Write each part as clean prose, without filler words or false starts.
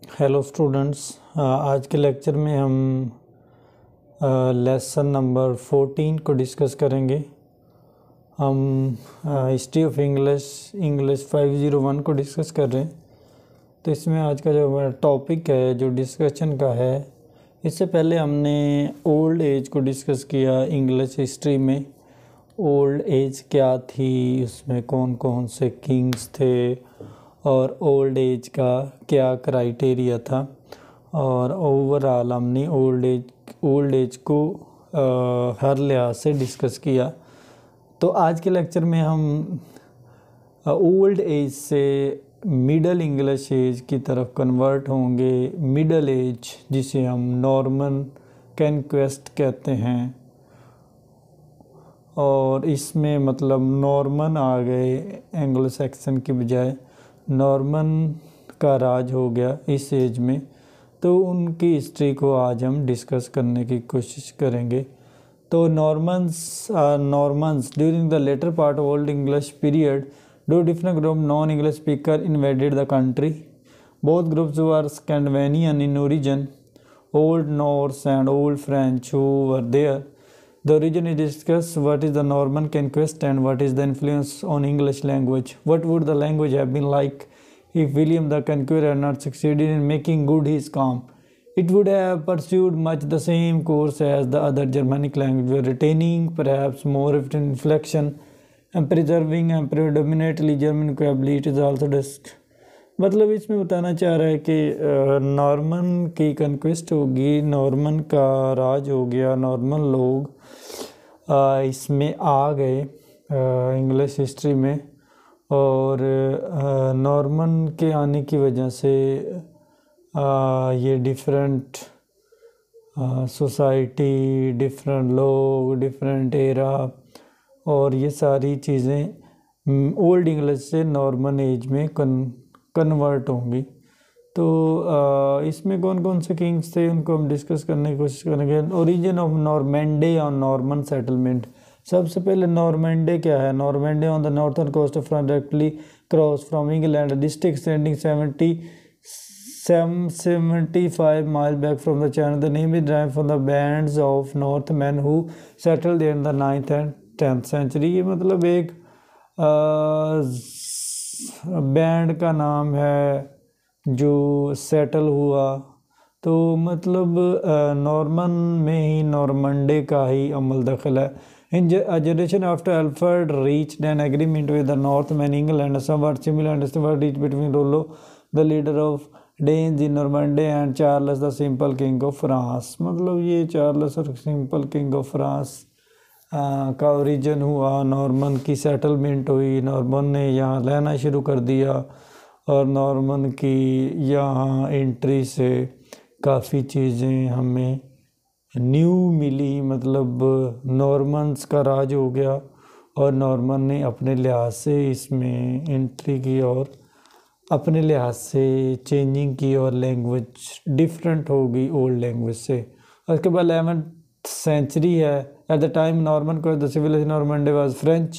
Hello students, आज के lecture में हम लेसन नंबर 14 को डिस्कस करेंगे। हम हिस्ट्री ऑफ इंग्लिश 501 को डिस्कस कर रहे हैं। तो इसमें आज का जो हमारा टॉपिक है, जो डिस्कशन का है, इससे पहले हमने ओल्ड एज को डिस्कस किया। इंग्लिश हिस्ट्री में ओल्ड एज क्या थी, उसमें कौन कौन से किंग्स थे और ओल्ड एज का क्या क्राइटेरिया था, और ओवरऑल हमने ओल्ड एज को हर लिहाज से डिस्कस किया। तो आज के लेक्चर में हम ओल्ड एज से मिडल इंग्लिश एज की तरफ कन्वर्ट होंगे। मिडल एज जिसे हम नॉर्मन कॉन्क्वेस्ट कहते हैं, और इसमें मतलब नॉर्मन आ गए, एंग्लो सैक्सन की बजाय नॉर्मन का राज हो गया इस एज में। तो उनकी हिस्ट्री को आज हम डिस्कस करने की कोशिश करेंगे। तो Normans during the later part of old English period, दो different group non English speaker invaded the country. Both groups were Scandinavian in origin, old Norse and old French who were there. The origin is discussed. What is the Norman conquest and what is the influence on English language? What would the language have been like if William the Conqueror had not succeeded in making good his calm? It would have pursued much the same course as the other Germanic languages, retaining perhaps more of an inflection and preserving and predominantly German vocabulary. It is also discussed. मतलब इसमें बताना चाह रहा है कि Norman की conquest होगी, Norman का राज हो गया, नॉर्मन लोग इसमें आ गए इंग्लिश हिस्ट्री में, और नॉर्मन के आने की वजह से ये डिफरेंट सोसाइटी, डिफरेंट लोग, डिफरेंट एरा, और ये सारी चीज़ें ओल्ड इंग्लिश से नॉर्मन एज में कन्वर्ट होंगी। तो इसमें कौन कौन से किंग्स थे उनको हम डिस्कस करने की कोशिश करेंगे। ओरिजिन ऑफ नॉर्मैंडे और नॉर्मन सेटलमेंट। सबसे पहले नॉर्मैंडे क्या है? Normandy on the northern coast of France directly cross from England, district extending 75 miles back from the Channel. The name is derived from the bands of Northmen who settled there in the 9th and 10th century. ये मतलब एक band का नाम है जो settle हुआ। तो मतलब नॉर्मन में ही नॉर्मंडे का ही अमल दखल है। In generation after Alfred reached an agreement with the Northman England, somewhat similar understanding reached between Rollo the leader of Danes in Normandy and Charles the Simple king of France. मतलब ये Charles और simple king of France का origin हुआ, Norman की settlement हुई, Norman ने यहाँ रहना शुरू कर दिया, और नॉर्मन की यहाँ एंट्री से काफ़ी चीज़ें हमें न्यू मिली। मतलब नॉर्मन्स का राज हो गया, और नॉर्मन ने अपने लिहाज से इसमें एंट्री की और अपने लिहाज से चेंजिंग की, और लैंग्वेज डिफरेंट हो गई ओल्ड लैंग्वेज से। उसके बाद 11th सेंचुरी है। एट द टाइम नॉर्मन को the civilization Normandy was French.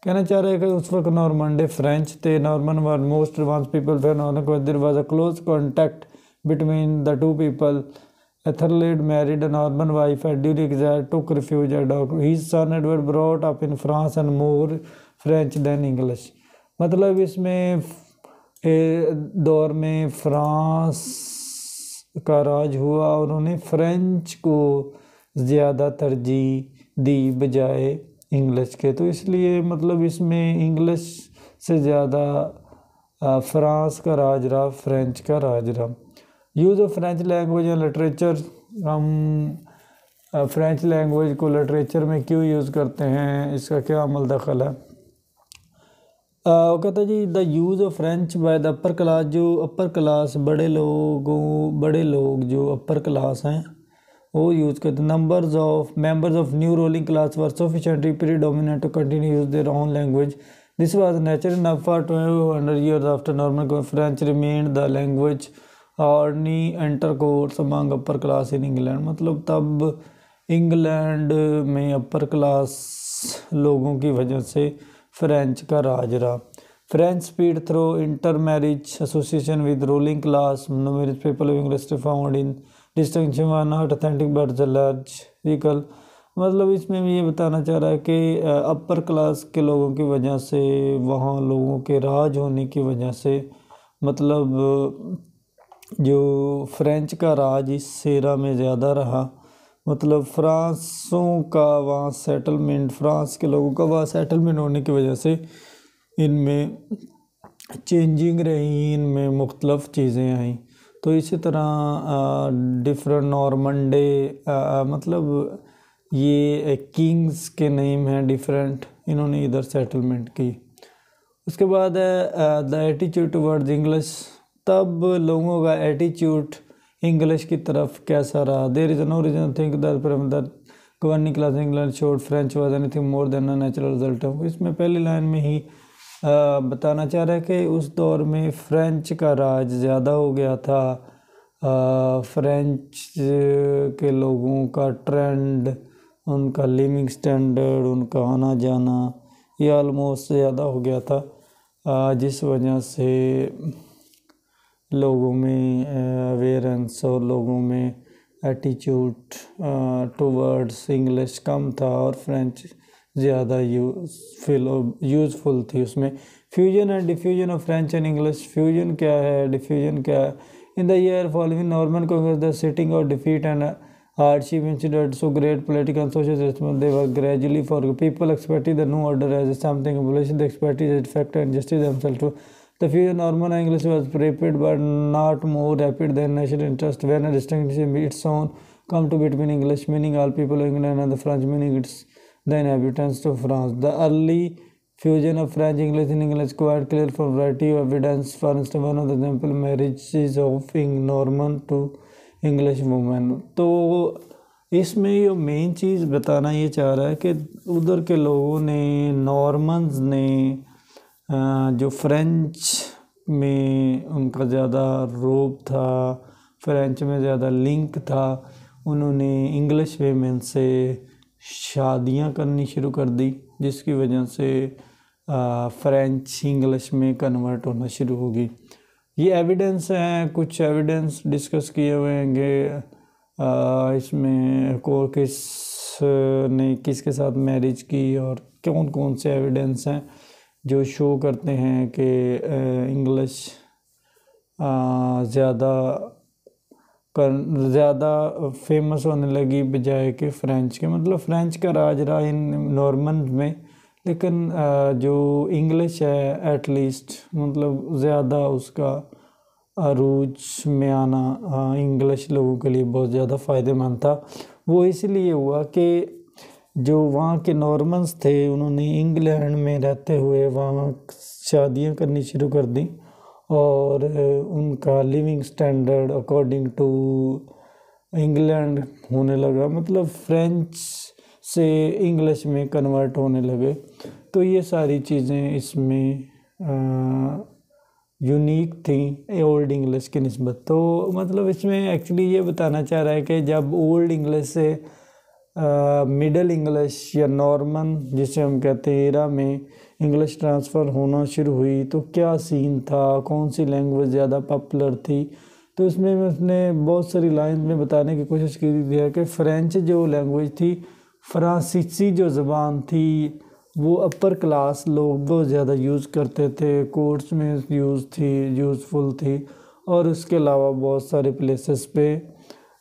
कहना चाह रहे हैं कि उस वक्त नॉर्मंडे फ्रेंच थे। Norman were most advance people for Norman को there was a close contact between the two people. Ethelred married a Norman wife and during exile took refuge at dog. His son Edward brought up in France and more French than English. मतलब इसमें दौर में France का राज हुआ, उन्होंने French को ज़्यादा तरजीह दी बजाय इंग्लिश के। तो इसलिए मतलब इसमें इंग्लिश से ज़्यादा फ्रांस का राज रहा, फ्रेंच का राज रहा। Use of French language and literature. हम फ्रेंच लैंग्वेज को लिटरेचर में क्यों यूज़ करते हैं, इसका क्या अमल दखल है? वो कहता है जी, the use of French by the upper class. जो अपर क्लास बड़े लोग जो अपर क्लास हैं वो यूज़ करते। Members of new ruling class were sufficiently predominant to continue use their own language. This was natural enough for 200 years after Norman French remained the language ordinary intercourse among upper class in England. मतलब तब England में upper class लोगों की वजह से French का राज रहा। French speed through inter marriage association with ruling class, numerous people of English found in distinction were not authentic but the logical। मतलब इसमें भी ये बताना चाह रहा है कि अपर क्लास के लोगों की वजह से, वहाँ लोगों के राज होने की वजह से, मतलब जो फ्रेंच का राज इस सेरा में ज़्यादा रहा, मतलब फ्रांसों का वहाँ सेटलमेंट, फ्रांस के लोगों का वहाँ सेटलमेंट होने की वजह से इनमें चेंजिंग रही, इनमें मुख्तलिफ चीज़ें आई। तो इसी तरह डिफरेंट नॉर्मंडे, मतलब ये किंग्स के नेम हैं डिफरेंट, इन्होंने इधर सेटलमेंट की। उसके बाद है द एटीट्यूड टुवर्ड्स इंग्लिश, तब लोगों का एटीट्यूड इंग्लिश की तरफ कैसा रहा। There is no reason think that governing class England should French was anything more than a natural result of. इसमें पहली लाइन में ही बताना चाह रहा है कि उस दौर में फ्रेंच का राज ज़्यादा हो गया था, फ्रेंच के लोगों का ट्रेंड, उनका लिविंग स्टैंडर्ड, उनका आना जाना ये ऑलमोस्ट ज़्यादा हो गया था, जिस वजह से लोगों में अवेयरेंस और लोगों में एटीट्यूड टुवर्ड्स इंग्लिश कम था और फ्रेंच ज़्यादा यूज़फुल थी। उसमें fusion and diffusion of French and English, fusion क्या है, डिफ्यूजन क्या है। In the year following Norman conquest the sitting और defeat and hardship incident so great political and social response they were gradually for people expected the new order as something abolished, they expected the fact and justice themselves to the fusion Norman English was rapid but not more rapid than national interest when a distinction its own come to between English meaning all people of England and the French meaning it's the inhabitants of France। the early fusion of French English in English quite clear for variety of evidence। for instance one of the example marriages of Norman to English women. तो इसमें ये main चीज़ बताना ये चाह रहा है कि उधर के लोगों ने, नॉर्मन्स ने, जो फ्रेंच में उनका ज़्यादा रोब था, फ्रेंच में ज़्यादा लिंक था, उन्होंने इंग्लिश वेमेन से शादियां करनी शुरू कर दी, जिसकी वजह से फ्रेंच इंग्लिश में कन्वर्ट होना शुरू हो गई। ये एविडेंस हैं, कुछ एविडेंस डिस्कस किए हुए हैं इसमें को किस ने किसके साथ मैरिज की और कौन कौन से एविडेंस हैं जो शो करते हैं कि इंग्लिश ज़्यादा फेमस होने लगी बजाय कि फ़्रेंच के। मतलब फ़्रेंच का राज रहा इन नॉर्मन में, लेकिन जो इंग्लिश है एटलीस्ट मतलब ज़्यादा उसका अरूज में आना इंग्लिश लोगों के लिए बहुत ज़्यादा फ़ायदेमंद था। वो इसलिए हुआ कि जो वहाँ के नॉर्मन्स थे उन्होंने इंग्लैंड में रहते हुए वहाँ शादियाँ करनी शुरू कर दी और उनका living standard according to England होने लगा, मतलब फ्रेंच से इंग्लिश में कन्वर्ट होने लगे। तो ये सारी चीज़ें इसमें यूनिक थी ओल्ड इंग्लिश की निस्बत। तो मतलब इसमें एक्चुअली ये बताना चाह रहा है कि जब ओल्ड इंग्लिश से मिडल इंग्लिश या नॉर्मन जिसे हम कहते हैं एरा में इंग्लिश ट्रांसफ़र होना शुरू हुई तो क्या सीन था, कौन सी लैंग्वेज ज़्यादा पॉपुलर थी। तो इसमें उसने बहुत सारी लाइन में बताने की कोशिश की है कि फ़्रेंच जो लैंग्वेज थी, फ्रांसीसी जो ज़बान थी वो अपर क्लास लोग बहुत ज़्यादा यूज़ करते थे, कोर्ट्स में यूज़फुल थी और उसके अलावा बहुत सारे प्लेसेस पे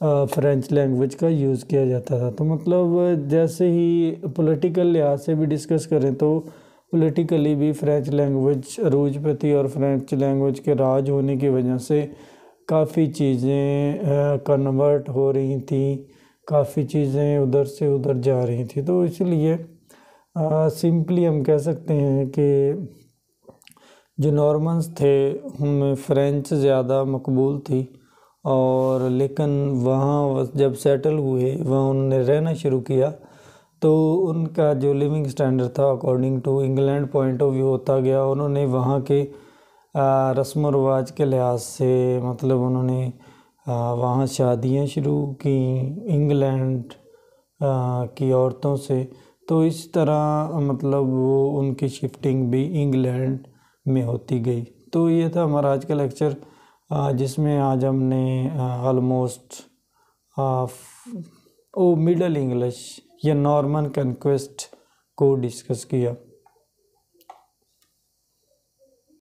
फ़्रेंच लैंग्वेज का यूज़ किया जाता था। तो मतलब जैसे ही पॉलिटिकल लिहाज से भी डिस्कस करें तो पॉलिटिकली भी फ्रेंच लैंग्वेज अरूज पे थी और फ्रेंच लैंग्वेज के राज होने की वजह से काफ़ी चीज़ें कन्वर्ट हो रही थी, काफ़ी चीज़ें उधर से उधर जा रही थी। तो इसलिए सिंपली हम कह सकते हैं कि जो नॉर्मन्स थे उनमें फ़्रेंच ज़्यादा मकबूल थी और लेकिन वहाँ जब सेटल हुए, वहाँ उन्होंने रहना शुरू किया तो उनका जो लिविंग स्टैंडर्ड था according to England point of view होता गया। उन्होंने वहाँ के रस्म व रवाज के लिहाज से मतलब उन्होंने वहाँ शादियाँ शुरू की इंग्लैंड की औरतों से। तो इस तरह मतलब वो उनकी शिफ्टिंग भी इंग्लैंड में होती गई। तो ये था हमारा आज का लेक्चर, जिसमें आज हमने ऑलमोस्ट मिडल इंग्लिश या नॉर्मन कन्क्वेस्ट को डिस्कस किया।